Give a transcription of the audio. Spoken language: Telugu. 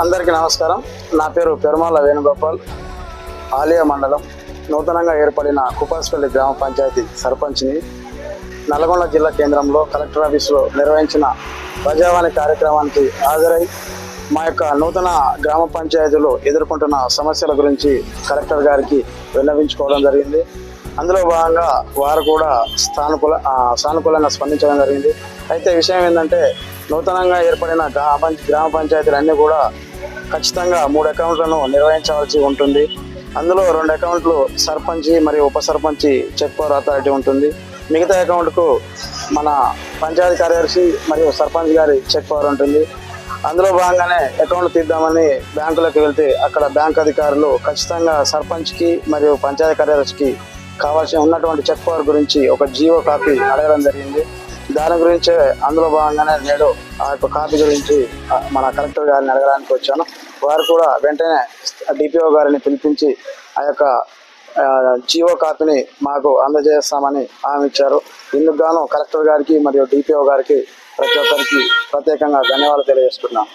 అందరికీ నమస్కారం. నా పేరు పెరుమాల వేణుగోపాల్. ఆలియా మండలం నూతనంగా ఏర్పడిన కుపాస్పల్లి గ్రామ పంచాయతీ సర్పంచ్ని. నల్గొండ జిల్లా కేంద్రంలో కలెక్టర్ ఆఫీసులో నిర్వహించిన ప్రజావాణి కార్యక్రమానికి హాజరై మా యొక్క నూతన గ్రామ పంచాయతీలో ఎదుర్కొంటున్న సమస్యల గురించి కలెక్టర్ గారికి విన్నవించుకోవడం జరిగింది. అందులో భాగంగా వారు కూడా సానుకూలంగా స్పందించడం జరిగింది. అయితే విషయం ఏంటంటే, నూతనంగా ఏర్పడిన గ్రామ పంచాయతీలు అన్నీ కూడా ఖచ్చితంగా 3 అకౌంట్లను నిర్వహించవలసి ఉంటుంది. అందులో 2 అకౌంట్లు సర్పంచ్ మరియు ఉప సర్పంచ్ చెక్ పవర్ అథారిటీ ఉంటుంది. మిగతా అకౌంట్కు మన పంచాయతీ కార్యదర్శి మరియు సర్పంచ్ గారి చెక్ పవర్ ఉంటుంది. అందులో భాగంగానే అకౌంట్లు తీద్దామని బ్యాంకులకు వెళ్తే అక్కడ బ్యాంక్ అధికారులు ఖచ్చితంగా సర్పంచ్కి మరియు పంచాయతీ కార్యదర్శికి కావాల్సి ఉన్నటువంటి చెక్ పవర్ గురించి ఒక జీవో కాపీ అడగడం జరిగింది. దాని గురించే అందులో భాగంగానే నేడు ఆ యొక్క కాపీ గురించి మన కలెక్టర్ గారిని అడగడానికి వచ్చాను. వారు కూడా వెంటనే డిపిఓ గారిని పిలిపించి ఆ యొక్క జీవో కాపీని మాకు అందజేస్తామని హామీ ఇచ్చారు. ఇందుకు గాను కలెక్టర్ గారికి మరియు డిపిఓ గారికి ప్రతి ఒక్కరికి ప్రత్యేకంగా ధన్యవాదాలు తెలియజేస్తున్నాను.